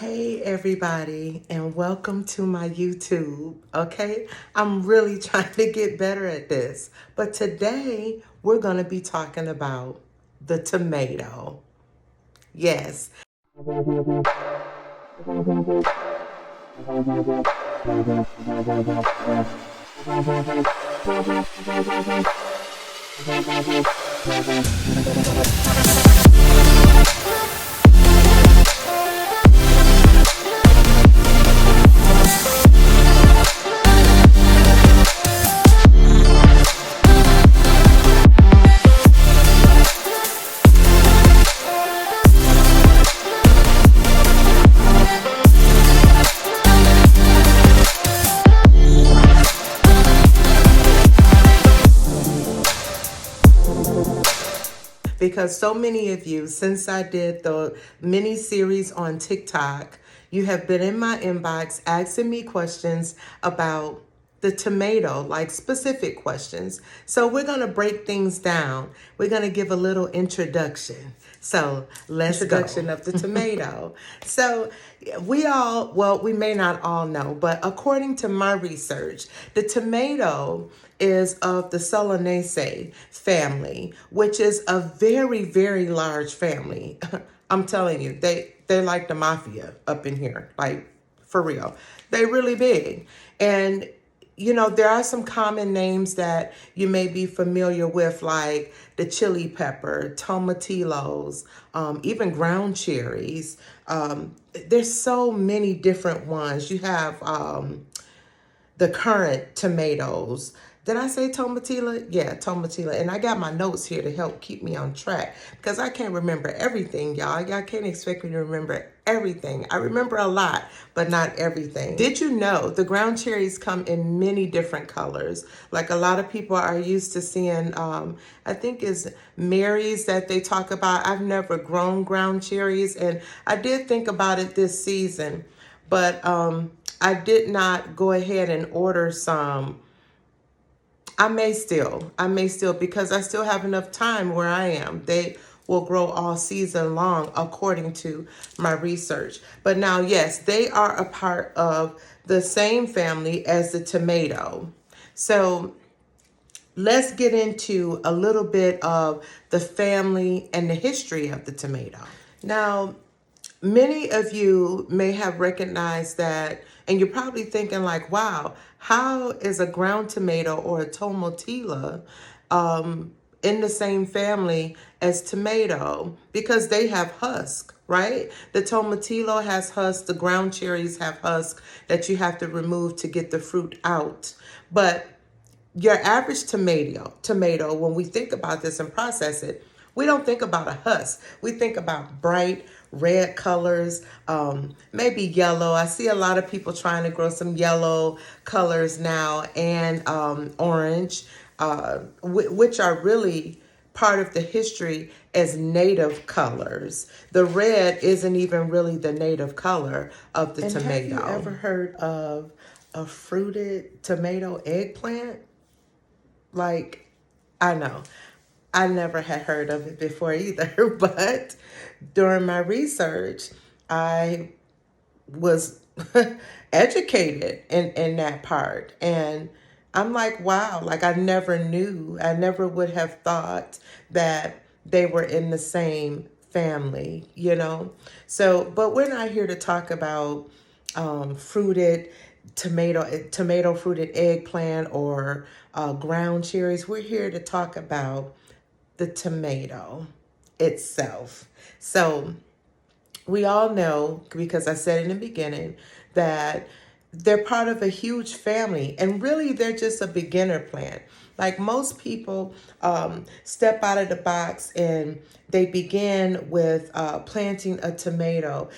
Hey everybody, and welcome to my YouTube, okay? I'm really trying to get better at this, but today we're going to be talking about the tomato. Yes. Because so many of you, since I did the mini series on TikTok, you have been in my inbox asking me questions about the tomato, like specific questions. So we're going to break things down. We're going to give a little introduction. So introduction of the tomato. So we may not all know, but according to my research, the tomato is of the Solanaceae family, which is a very, very large family. I'm telling you, they're like the mafia up in here, like for real. They're really big. And there are some common names that you may be familiar with, like the chili pepper, tomatillos, even ground cherries. There's so many different ones. You have the currant tomatoes. Did I say tomatilla? Yeah, tomatilla. And I got my notes here to help keep me on track because I can't remember everything, y'all. Y'all can't expect me to remember everything. I remember a lot, but not everything. Did you know the ground cherries come in many different colors? Like a lot of people are used to seeing, I think it's Mary's that they talk about. I've never grown ground cherries, and I did think about it this season, but I did not go ahead and order some. I may still because I still have enough time where I am. They will grow all season long according to my research. But now, yes, they are a part of the same family as the tomato. So let's get into a little bit of the family and the history of the tomato. Now, many of you may have recognized that, and you're probably thinking like, wow, how is a ground tomato or a tomatilla in the same family as tomato? Because they have husk, right? The tomatillo has husk, the ground cherries have husk that you have to remove to get the fruit out. But your average tomato, when we think about this and process it, we don't think about a husk. We think about bright red colors, maybe yellow. I see a lot of people trying to grow some yellow colors now, and orange, which are really part of the history as native colors. The red isn't even really the native color of the tomato. Have you ever heard of a fruited tomato eggplant? Like, I know, I never had heard of it before either, but during my research, I was educated in that part. And I'm like, wow, like I never would have thought that they were in the same family, So, but we're not here to talk about fruited tomato fruited eggplant or ground cherries. We're here to talk about the tomato itself. So we all know, because I said in the beginning, that they're part of a huge family, and really they're just a beginner plant. Like most people step out of the box and they begin with planting a tomato.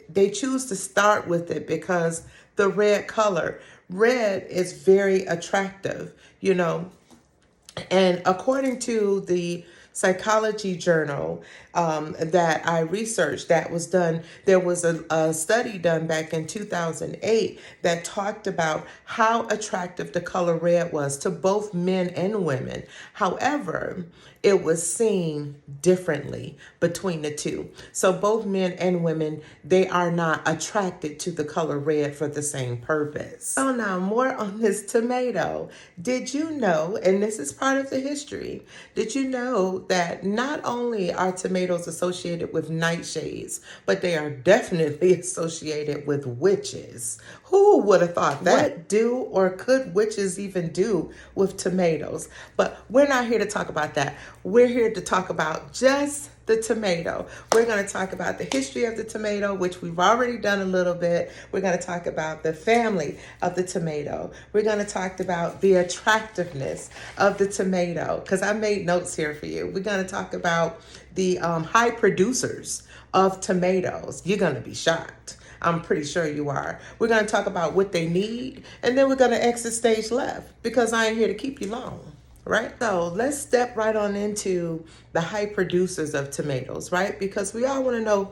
They choose to start with it because the red is very attractive, And according to the psychology journal that I researched that was done, there was a study done back in 2008 that talked about how attractive the color red was to both men and women. However, it was seen differently between the two. So both men and women, they are not attracted to the color red for the same purpose. So now more on this tomato. Did you know, and this is part of the history, did you know that not only are tomatoes associated with nightshades, but they are definitely associated with witches? Who would have thought that? What do or could witches even do with tomatoes? But we're not here to talk about that. We're here to talk about just the tomato. We're going to talk about the history of the tomato, which we've already done a little bit. We're going to talk about the family of the tomato. We're going to talk about the attractiveness of the tomato, because I made notes here for you. We're going to talk about the high producers of tomatoes. You're going to be shocked. I'm pretty sure you are. We're going to talk about what they need, and then we're going to exit stage left, because I ain't here to keep you long, right? So let's step right on into the high producers of tomatoes, right? Because we all want to know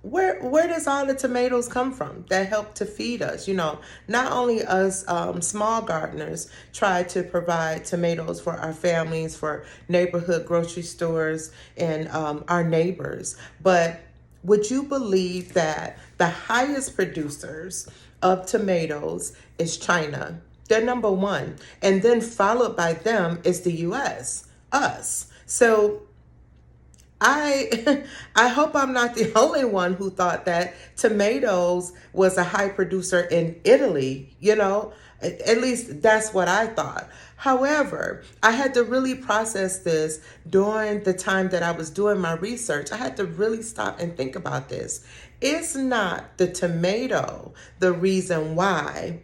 where does all the tomatoes come from that help to feed us? You know, not only us small gardeners try to provide tomatoes for our families, for neighborhood grocery stores, and our neighbors, but would you believe that the highest producers of tomatoes is China? They're number one. And then followed by them is the US, us. So I hope I'm not the only one who thought that tomatoes was a high producer in Italy, you know. At least that's what I thought. However, I had to really process this during the time that I was doing my research. I had to really stop and think about this. It's not the tomato the reason why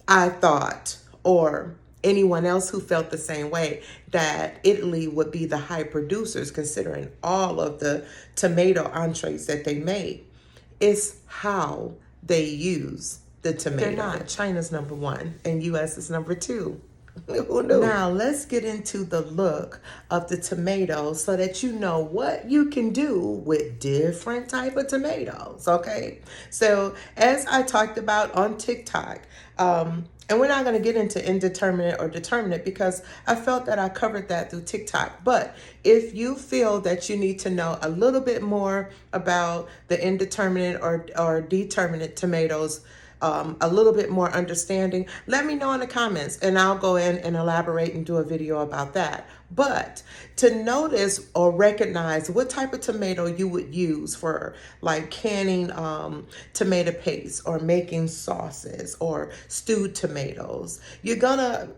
I thought, or anyone else who felt the same way, that Italy would be the high producers considering all of the tomato entrees that they made. It's how they use the tomato. They're not. China's number one and US is number two. Who knew? Now let's get into the look of the tomato so that you know what you can do with different type of tomatoes, okay? So as I talked about on TikTok, and we're not going to get into indeterminate or determinate because I felt that I covered that through TikTok. But if you feel that you need to know a little bit more about the indeterminate or determinate tomatoes, a little bit more understanding, let me know in the comments and I'll go in and elaborate and do a video about that. But to notice or recognize what type of tomato you would use for like canning tomato paste or making sauces or stewed tomatoes, you're gonna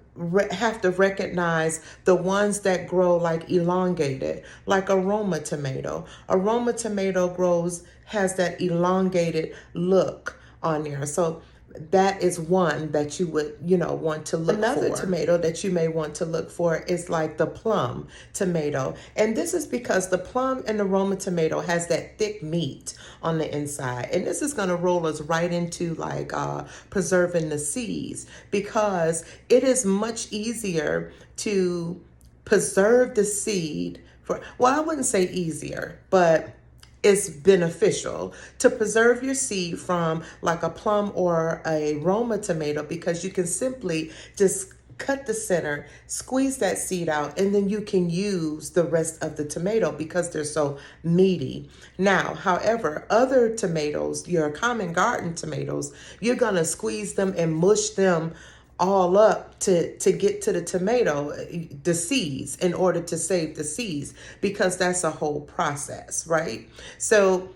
have to recognize the ones that grow like elongated, like aroma tomato. Aroma tomato has that elongated look on there. So that is one that you would, want to look for. Another tomato that you may want to look for is like the plum tomato. And this is because the plum and the Roma tomato has that thick meat on the inside. And this is going to roll us right into like preserving the seeds, because it is much easier to preserve the seed I wouldn't say easier, but it's beneficial to preserve your seed from like a plum or a Roma tomato, because you can simply just cut the center, squeeze that seed out, and then you can use the rest of the tomato because they're so meaty. Now, however, other tomatoes, your common garden tomatoes, you're gonna squeeze them and mush them all up to get to the tomato, the seeds, in order to save the seeds, because that's a whole process, right? So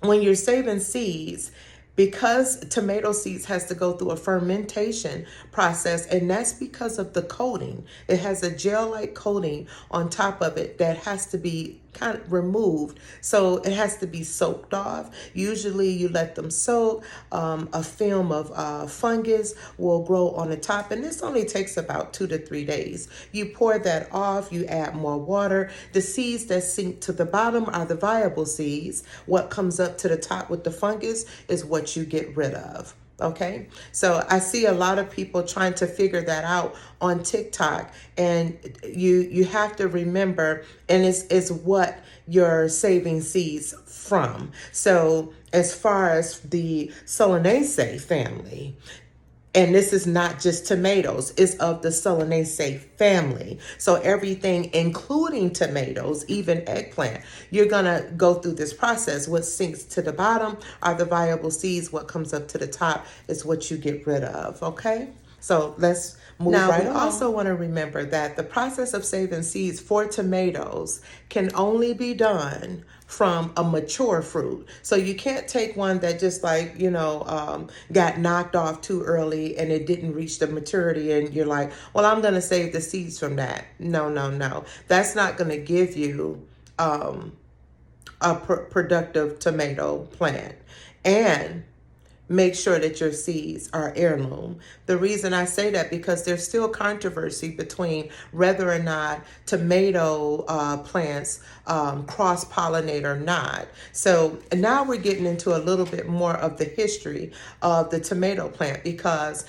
when you're saving seeds, because tomato seeds has to go through a fermentation process, and that's because of the coating. It has a gel-like coating on top of it that has to be kind of removed. So it has to be soaked off. Usually you let them soak. A film of fungus will grow on the top, and this only takes about 2 to 3 days. You pour that off, you add more water. The seeds that sink to the bottom are the viable seeds. What comes up to the top with the fungus is what you get rid of. Okay, so I see a lot of people trying to figure that out on TikTok, and you have to remember, and it's what you're saving seeds from. So as far as the Solanaceae family, And this is not just tomatoes, it's of the Solanaceae family. So everything, including tomatoes, even eggplant, you're gonna go through this process. What sinks to the bottom are the viable seeds. What comes up to the top is what you get rid of, okay? So let's move right on. We also want to remember that the process of saving seeds for tomatoes can only be done from a mature fruit. So you can't take one that just like, got knocked off too early and it didn't reach the maturity and you're like, well, I'm going to save the seeds from that. No. That's not going to give you a productive tomato plant. And make sure that your seeds are heirloom. The reason I say that because there's still controversy between whether or not tomato plants cross-pollinate or not. So now we're getting into a little bit more of the history of the tomato plant because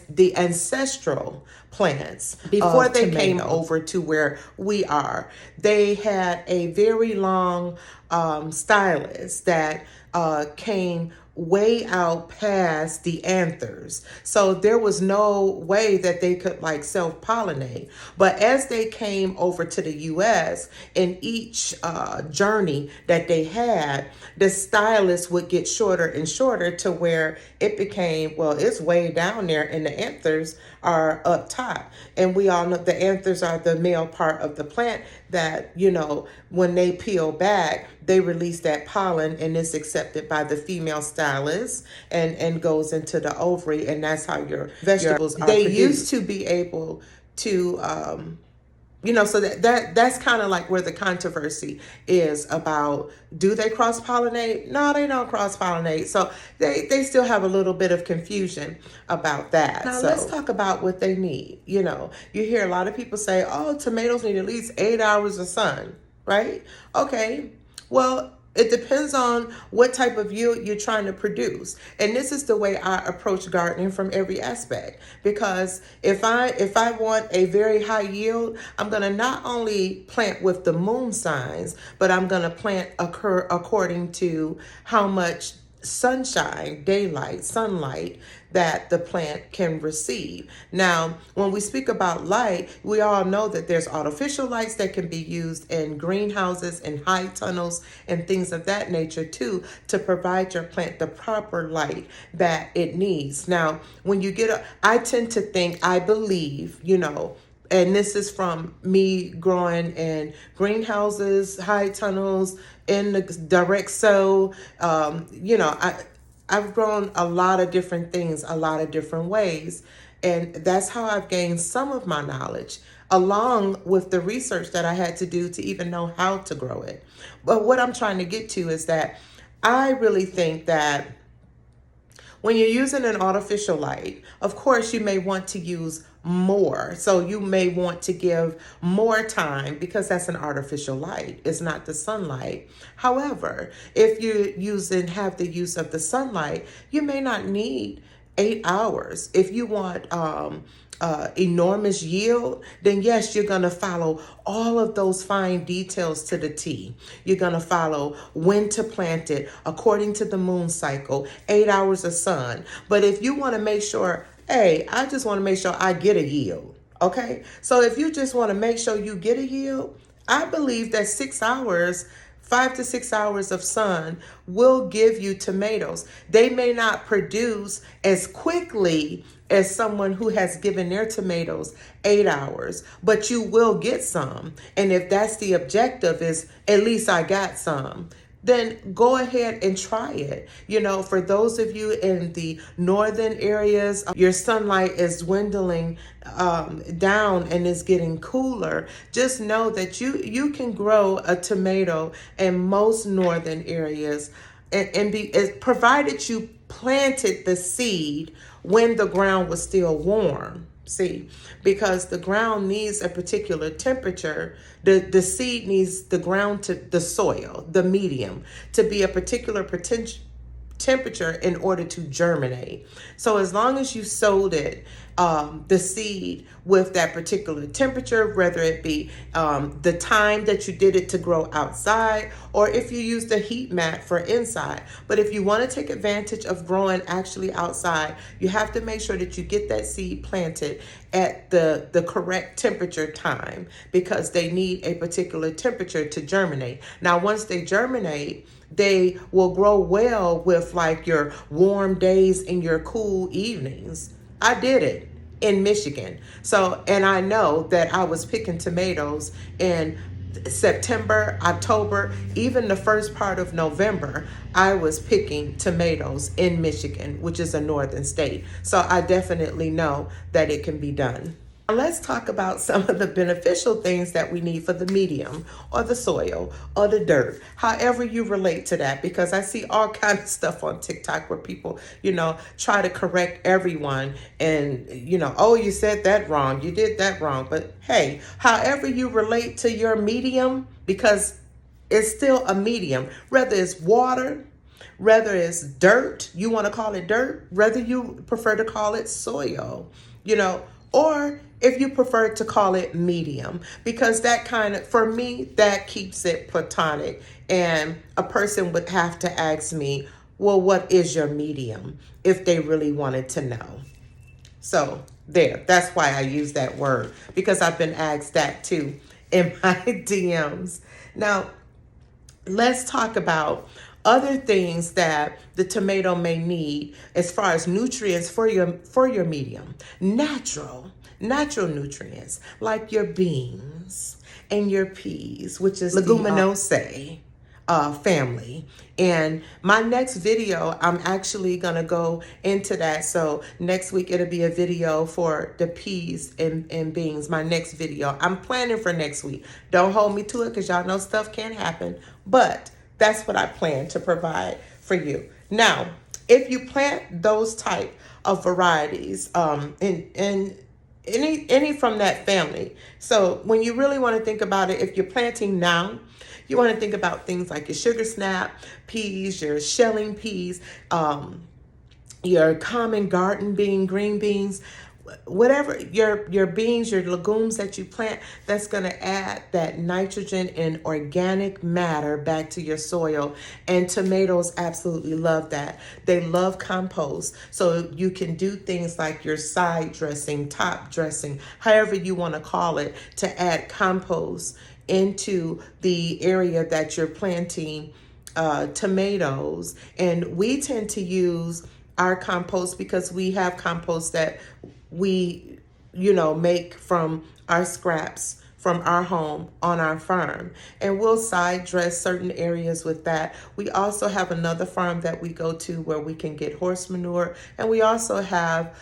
the ancestral plants before they came over to where we are, they had a very long stylus that came way out past the anthers. So there was no way that they could like self-pollinate. But as they came over to the US, in each journey that they had, the stylus would get shorter and shorter to where it became, well, it's way down there and the anthers are up top. And we all know the anthers are the male part of the plant that, when they peel back, they release that pollen and it's accepted by the female stylus and goes into the ovary, and that's how your vegetables are produced. They used to be able to so that's kind of like where the controversy is about, do they cross-pollinate? No, they don't cross-pollinate. So they still have a little bit of confusion about that. Now let's talk about what they need. You hear a lot of people say, oh, tomatoes need at least 8 hours of sun, right? Okay, well, it depends on what type of yield you're trying to produce. And this is the way I approach gardening from every aspect. Because if I want a very high yield, I'm going to not only plant with the moon signs, but I'm going to plant according to how much sunshine, sunlight that the plant can receive. Now, when we speak about light, we all know that there's artificial lights that can be used in greenhouses and high tunnels and things of that nature too, to provide your plant the proper light that it needs. Now, when you I tend to think, I believe, and this is from me growing in greenhouses, high tunnels, in the direct sow. I've grown a lot of different things, a lot of different ways. And that's how I've gained some of my knowledge, along with the research that I had to do to even know how to grow it. But what I'm trying to get to is that I really think that when you're using an artificial light, of course, you may want to use more. So you may want to give more time because that's an artificial light. It's not the sunlight. However, if you have the use of the sunlight, you may not need 8 hours. If you want enormous yield, then yes, you're going to follow all of those fine details to the T. You're going to follow when to plant it according to the moon cycle, 8 hours of sun. But if you want to make sure, hey, I just want to make sure I get a yield. Okay. So if you just want to make sure you get a yield, I believe that 6 hours, 5 to 6 hours of sun will give you tomatoes. They may not produce as quickly as someone who has given their tomatoes 8 hours, but you will get some. And if that's the objective, is at least I got some, then go ahead and try it. For those of you in the northern areas, your sunlight is dwindling down and is getting cooler. Just know that you can grow a tomato in most northern areas and provided you planted the seed when the ground was still warm. See, because the ground needs a particular temperature. The seed needs the ground the soil, the medium, to be a particular temperature in order to germinate. So as long as you sowed it the seed with that particular temperature, whether it be the time that you did it to grow outside, or if you use the heat mat for inside. But if you want to take advantage of growing actually outside, you have to make sure that you get that seed planted at the correct temperature time, because they need a particular temperature to germinate. Now, once they germinate, they will grow well with like your warm days and your cool evenings. I did it in Michigan. So, and I know that I was picking tomatoes in September, October, even the first part of November. I was picking tomatoes in Michigan, which is a northern state. So I definitely know that it can be done. Now let's talk about some of the beneficial things that we need for the medium or the soil or the dirt, however you relate to that, because I see all kinds of stuff on TikTok where people, try to correct everyone and, oh, you said that wrong, you did that wrong. But hey, however you relate to your medium, because it's still a medium, whether it's water, whether it's dirt, you want to call it dirt, whether you prefer to call it soil, or if you prefer to call it medium, because that kind of, for me, that keeps it platonic. And a person would have to ask me, well, what is your medium, if they really wanted to know. So that's why I use that word, because I've been asked that too in my DMs. Now, let's talk about other things that the tomato may need as far as nutrients for your medium. Natural nutrients like your beans and your peas, which is Leguminosae family. And my next video, I'm actually gonna go into that. So next week it'll be a video for the peas and beans. My next video, I'm planning for next week. Don't hold me to it, because y'all know stuff can happen, but that's what I plan to provide for you. Now, if you plant those type of varieties, in any from that family. So when you really want to think about it, if you're planting now, you want to think about things like your sugar snap peas, your shelling peas, your common garden bean, green beans, whatever your beans, your legumes that you plant, that's going to add that nitrogen and organic matter back to your soil. And tomatoes absolutely love that. They love compost. So you can do things like your side dressing, top dressing, however you want to call it, to add compost into the area that you're planting tomatoes. And we tend to use our compost because we have compost that we, make from our scraps from our home on our farm, and we'll side dress certain areas with that. We also have another farm that we go to where we can get horse manure, and we also have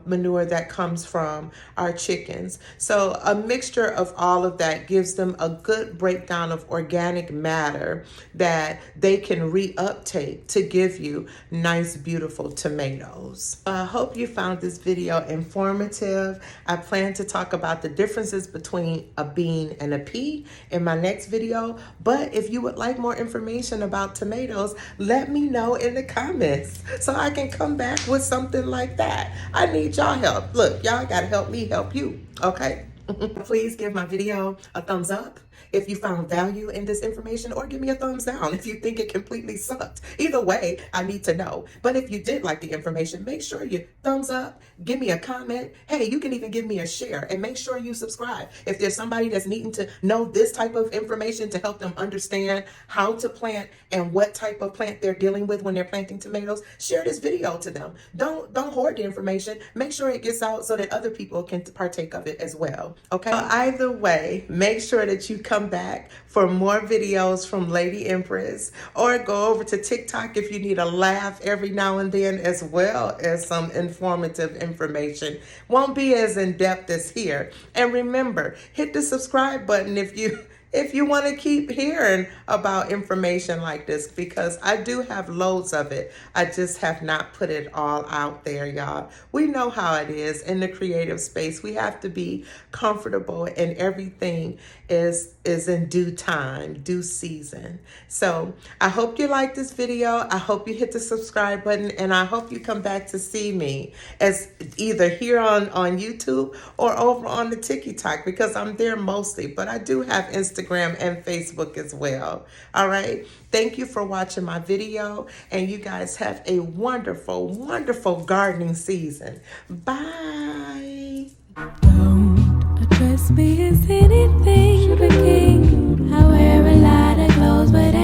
manure that comes from our chickens. So a mixture of all of that gives them a good breakdown of organic matter that they can reuptake to give you nice, beautiful tomatoes. I hope you found this video informative. I plan to talk about the differences between a bean and a pea in my next video. But if you would like more information about tomatoes, let me know in the comments so I can come back with something like that. I need y'all help. Look, y'all gotta help me help you, okay? Please give my video a thumbs up if you found value in this information, or give me a thumbs down if you think it completely sucked. Either way, I need to know. But if you did like the information, make sure you thumbs up, give me a comment. Hey, you can even give me a share, and make sure you subscribe. If there's somebody that's needing to know this type of information to help them understand how to plant and what type of plant they're dealing with when they're planting tomatoes, share this video to them. Don't hoard the information. Make sure it gets out so that other people can partake of it as well. Okay? Either way, make sure that you come back for more videos from Lady Empress, or go over to TikTok if you need a laugh every now and then, as well as some informative information. Won't be as in-depth as here. And remember, hit the subscribe button if if you want to keep hearing about information like this, because I do have loads of it. I just have not put it all out there, y'all. We know how it is in the creative space. We have to be comfortable, and everything is in due time, due season. So I hope you like this video. I hope you hit the subscribe button, and I hope you come back to see me as either here on YouTube or over on the TikTok, because I'm there mostly, but I do have Instagram and Facebook as well. All right. Thank you for watching my video, and you guys have a wonderful, wonderful gardening season. Bye. Don't address me as anything but king. I wear a lot of clothes, but